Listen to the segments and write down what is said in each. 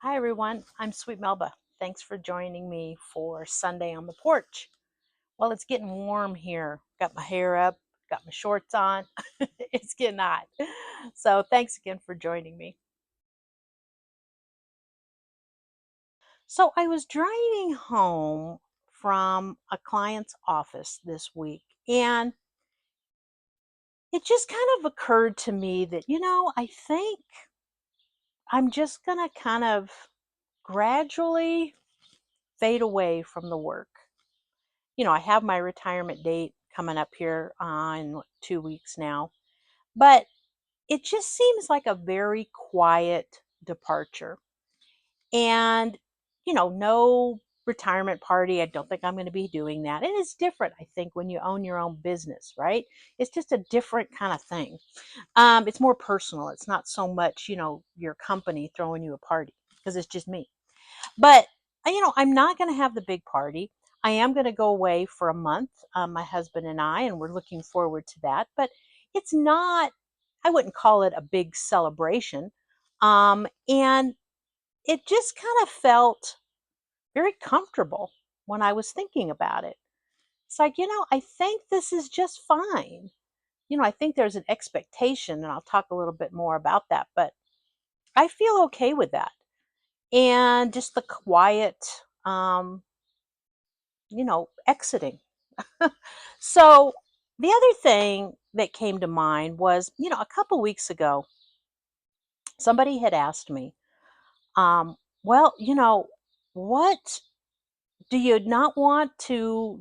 Hi everyone, I'm Sweet Melba. Thanks for joining me for Sunday on the porch. Well, it's getting warm here. Got my hair up, got my shorts on. It's getting hot. So thanks again for joining me. So I was driving home from a client's office this week, and it just kind of occurred to me that, I think I'm just going to kind of gradually fade away from the work. I have my retirement date coming up here in 2 weeks now, but it just seems like a very quiet departure. And, no retirement party. I don't think I'm going to be doing that. And it's different, I think, when you own your own business, right? It's just a different kind of thing. It's more personal. It's not so much, your company throwing you a party because it's just me. But, I'm not going to have the big party. I am going to go away for a month, my husband and I, and we're looking forward to that. But it's not, I wouldn't call it a big celebration. And it just kind of felt very comfortable when I was thinking about it. It's like, I think this is just fine. I think there's an expectation, and I'll talk a little bit more about that, but I feel okay with that. And just the quiet, exiting. So the other thing that came to mind was, a couple weeks ago, somebody had asked me, well, what do you not want to,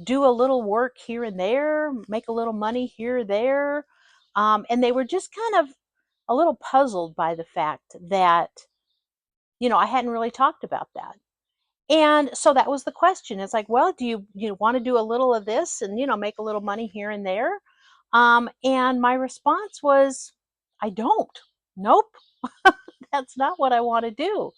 do a little work here and there, make a little money here or there? And they were just kind of a little puzzled by the fact that, I hadn't really talked about that. And so that was the question. It's like, well, do you want to do a little of this and make a little money here and there? And my response was, I don't. Nope, that's not what I want to do.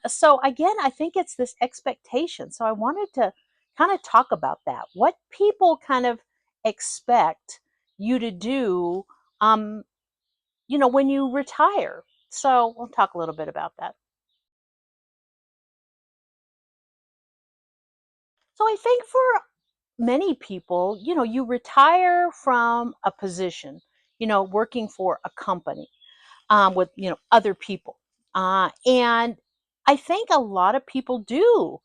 So again, I think it's this expectation. So I wanted to kind of talk about that. What people kind of expect you to do, um, when you retire. So we'll talk a little bit about that. So I think for many people, you retire from a position, working for a company with, other people. And I think a lot of people do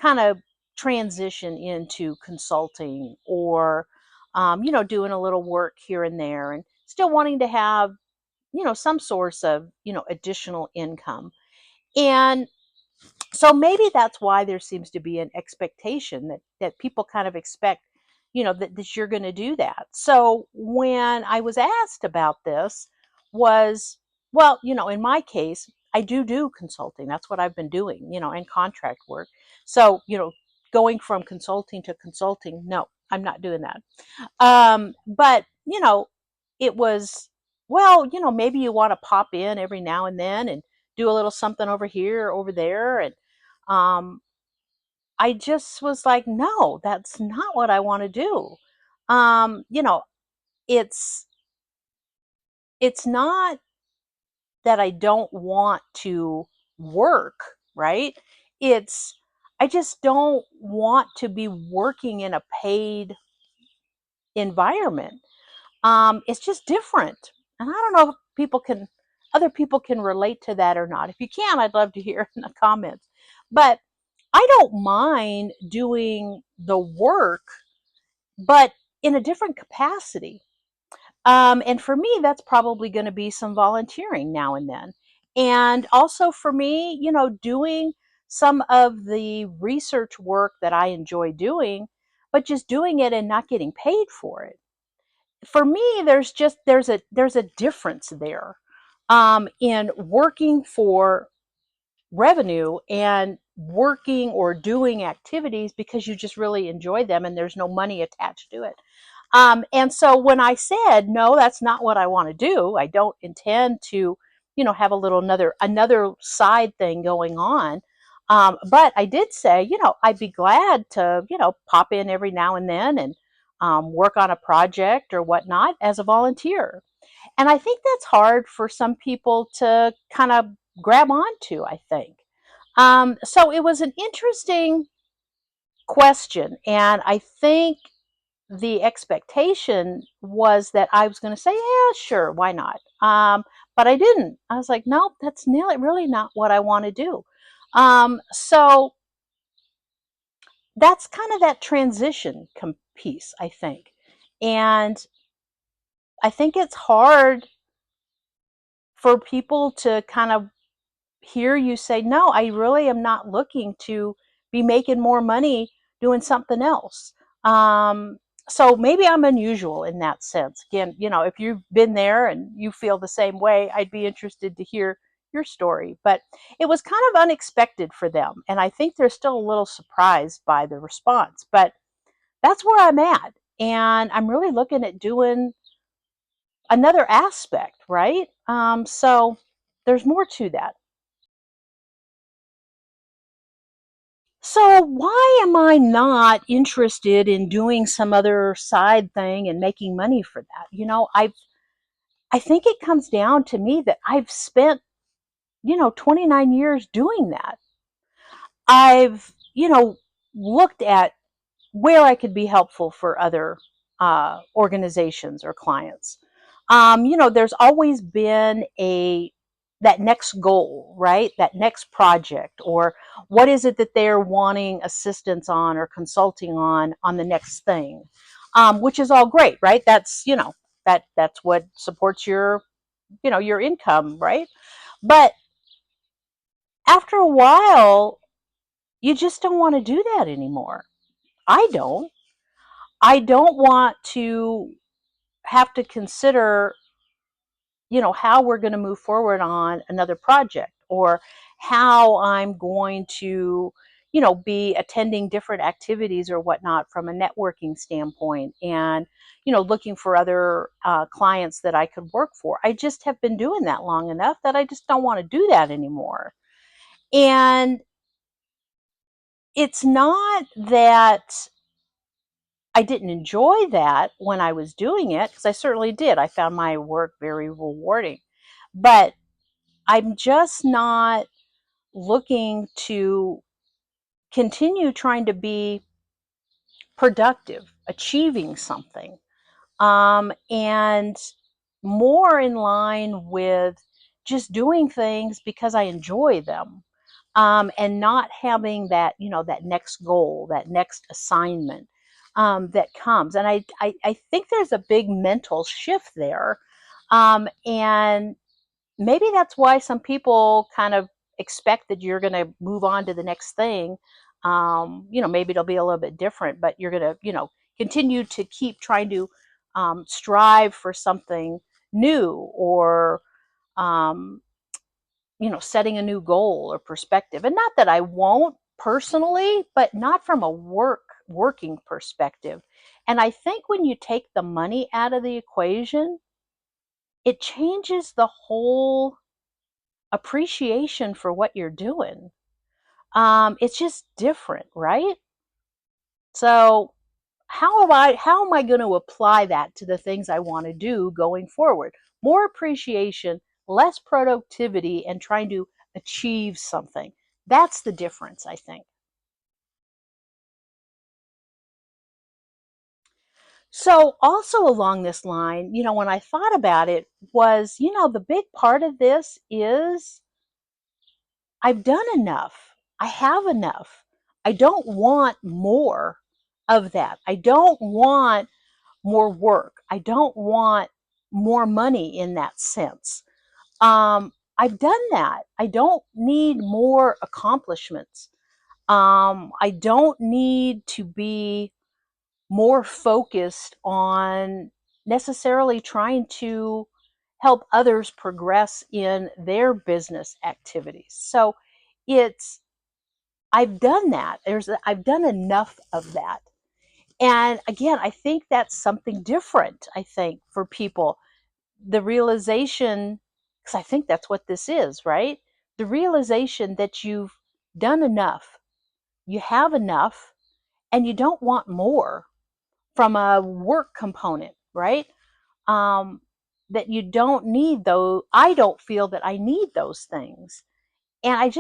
kind of transition into consulting or, doing a little work here and there and still wanting to have, some source of, additional income. And so maybe that's why there seems to be an expectation that people kind of expect, that you're going to do that. So when I was asked about this, was, well, in my case, I do consulting. That's what I've been doing, and contract work. So, going from consulting to consulting, no, I'm not doing that. But, it was, well, maybe you want to pop in every now and then and do a little something over here, over there. And um, I just was like, no, that's not what I want to do. Um, you know, it's it's not that I don't want to work, right? It's I just don't want to be working in a paid environment. It's just different. And I don't know if other people can relate to that or not. If you can, I'd love to hear in the comments. But I don't mind doing the work, but in a different capacity. And for me, that's probably going to be some volunteering now and then. And also for me, doing some of the research work that I enjoy doing, but just doing it and not getting paid for it. For me, there's a difference there, in working for revenue and working or doing activities because you just really enjoy them and there's no money attached to it. And so when I said, no, that's not what I want to do, I don't intend to, have a little another side thing going on. But I did say, I'd be glad to, pop in every now and then and work on a project or whatnot as a volunteer. And I think that's hard for some people to kind of grab onto, I think. So it was an interesting question. And I think the expectation was that I was going to say, yeah, sure, why not? But I didn't. I was like, nope, that's really not what I want to do. So that's kind of that transition piece, I think. And I think it's hard for people to kind of hear you say, no, I really am not looking to be making more money doing something else. Um, so maybe I'm unusual in that sense. Again, if you've been there and you feel the same way, I'd be interested to hear your story. But it was kind of unexpected for them. And I think they're still a little surprised by the response. But that's where I'm at. And I'm really looking at doing another aspect, right? So there's more to that. So why am I not interested in doing some other side thing and making money for that? I think it comes down to me that I've spent, 29 years doing that. I've, looked at where I could be helpful for other organizations or clients. There's always been that next goal, right? That next project, or what is it that they're wanting assistance on or consulting on the next thing, which is all great, right? That's what supports your income, right? But after a while, you just don't want to do that anymore. I don't. I don't want to have to consider, how we're going to move forward on another project, or how I'm going to, be attending different activities or whatnot from a networking standpoint, and, looking for other clients that I could work for. I just have been doing that long enough that I just don't want to do that anymore. And it's not that I didn't enjoy that when I was doing it, because I certainly did. I found my work very rewarding. But I'm just not looking to continue trying to be productive, achieving something, and more in line with just doing things because I enjoy them, and not having that next goal, that next assignment that comes. And I think there's a big mental shift there, and maybe that's why some people kind of expect that you're going to move on to the next thing. Maybe it'll be a little bit different, but you're going to, continue to keep trying to strive for something new, or, um, setting a new goal or perspective. And not that I won't personally, but not from a working perspective. And I think when you take the money out of the equation, it changes the whole appreciation for what you're doing. It's just different, right? So how am I going to apply that to the things I want to do going forward? More appreciation, less productivity, and trying to achieve something. That's the difference, I think. So also along this line, when I thought about it, was, the big part of this is I've done enough. I have enough. I don't want more of that. I don't want more work. I don't want more money in that sense. I've done that. I don't need more accomplishments. I don't need to be more focused on necessarily trying to help others progress in their business activities. So it's I've done that. I've done enough of that. And again, I think that's something different, I think, for people. The realization, because I think that's what this is, right? The realization that you've done enough, you have enough, and you don't want more from a work component, right? Um, that you don't need those. I don't feel that I need those things. And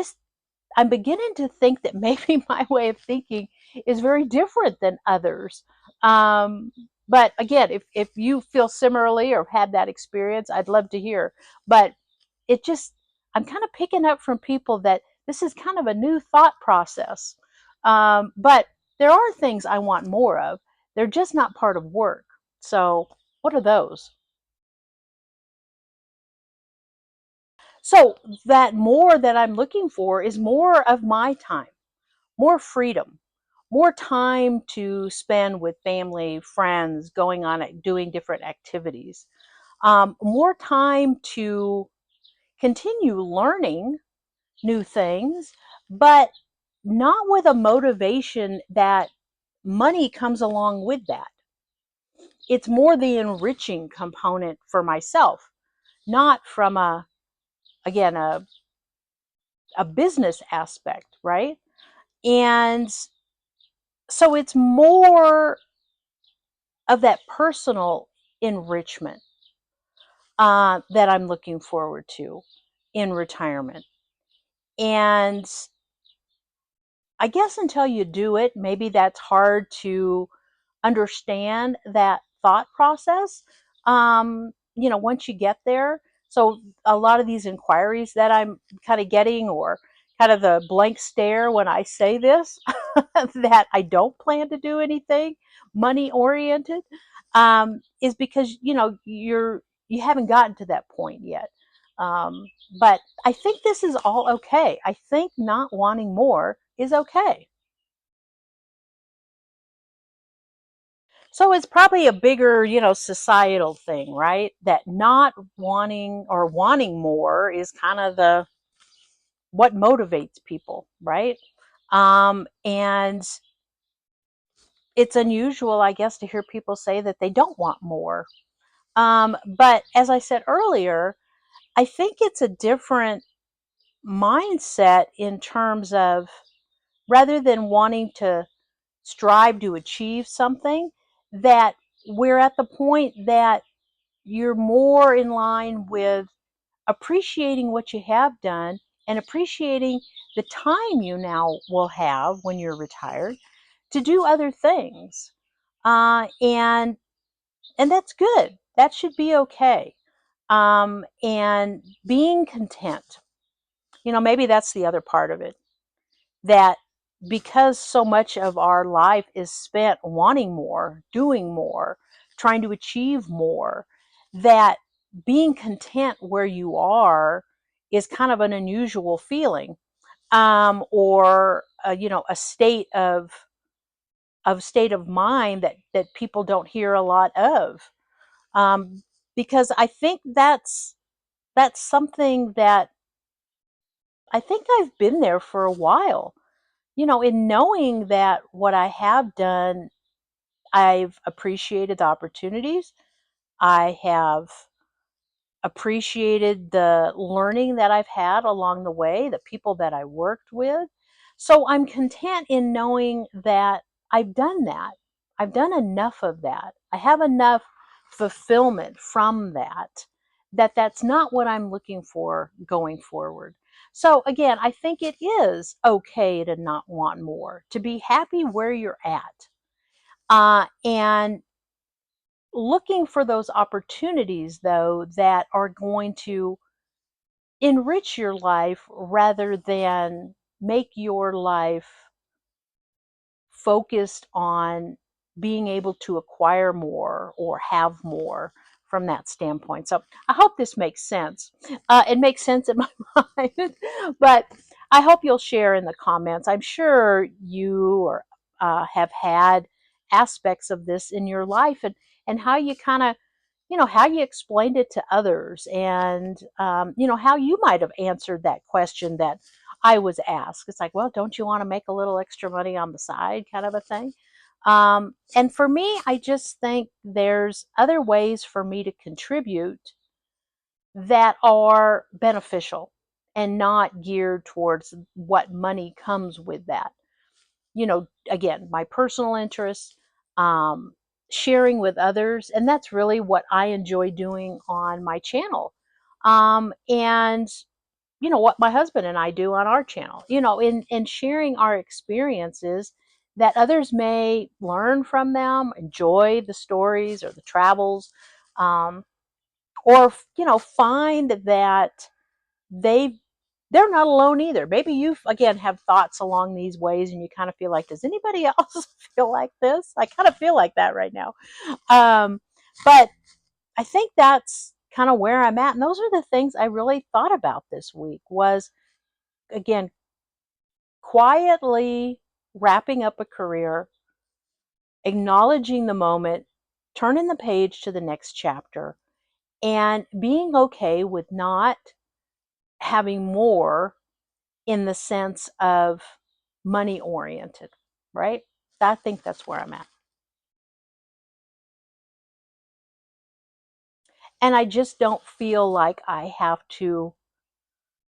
I'm beginning to think that maybe my way of thinking is very different than others. Um, but again, if you feel similarly or have had that experience, I'd love to hear. But it just, I'm kind of picking up from people that this is kind of a new thought process. But there are things I want more of. They're just not part of work. So, what are those? So, that more that I'm looking for is more of my time, more freedom, more time to spend with family, friends, going on doing different activities, more time to continue learning new things, but not with a motivation that money comes along with that. It's more the enriching component for myself, not from again, a business aspect, right? And so it's more of that personal enrichment that I'm looking forward to in retirement. And I guess until you do it, maybe that's hard to understand that thought process. Once you get there. So a lot of these inquiries that I'm kind of getting, or kind of the blank stare when I say this, that I don't plan to do anything money oriented, is because you haven't gotten to that point yet. Um, but I think this is all okay. I think not wanting more is okay. So it's probably a bigger, societal thing, right? That not wanting or wanting more is kind of the what motivates people, right? And it's unusual, I guess, to hear people say that they don't want more. But as I said earlier, I think it's a different mindset in terms of, rather than wanting to strive to achieve something, that we're at the point that you're more in line with appreciating what you have done and appreciating the time you now will have when you're retired to do other things. And that's good. That should be okay. And being content. Maybe that's the other part of it, that because so much of our life is spent wanting more, doing more, trying to achieve more, that being content where you are is kind of an unusual feeling, or a state of mind that people don't hear a lot of, um, because I think that's something that I think I've been there for a while, in knowing that what I have done, I've appreciated the opportunities. I have appreciated the learning that I've had along the way, the people that I worked with. So I'm content in knowing that I've done that. I've done enough of that. I have enough fulfillment from that, that's not what I'm looking for going forward. So again, I think it is okay to not want more, to be happy where you're at, and looking for those opportunities, though, that are going to enrich your life rather than make your life focused on being able to acquire more or have more from that standpoint. So I hope this makes sense. It makes sense in my mind, but I hope you'll share in the comments. I'm sure you have had aspects of this in your life, and how you kind of, how you explained it to others, and how you might have answered that question that I was asked. It's like, well, don't you want to make a little extra money on the side, kind of a thing. And for me, I just think there's other ways for me to contribute that are beneficial and not geared towards what money comes with that. Again, my personal interests, um, sharing with others, and that's really what I enjoy doing on my channel. And what my husband and I do on our channel, in sharing our experiences that others may learn from them, enjoy the stories or the travels, um, or, find that they they're not alone either. Maybe you again have thoughts along these ways and you kind of feel like, does anybody else feel like this? I kind of feel like that right now. But I think that's kind of where I'm at. And those are the things I really thought about this week was, again, quietly wrapping up a career, acknowledging the moment, turning the page to the next chapter, and being okay with not having more in the sense of money oriented, right? I think that's where I'm at. And I just don't feel like I have to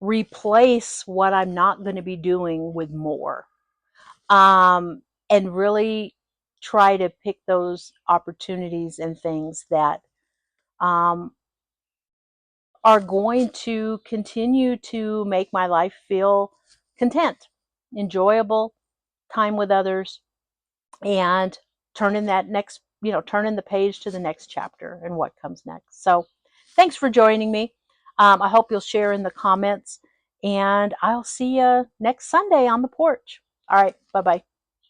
replace what I'm not going to be doing with more. And really try to pick those opportunities and things that um, are going to continue to make my life feel content, enjoyable, time with others, and turning the page to the next chapter and what comes next. So thanks for joining me. I hope you'll share in the comments, and I'll see you next Sunday on the porch. All right, bye bye.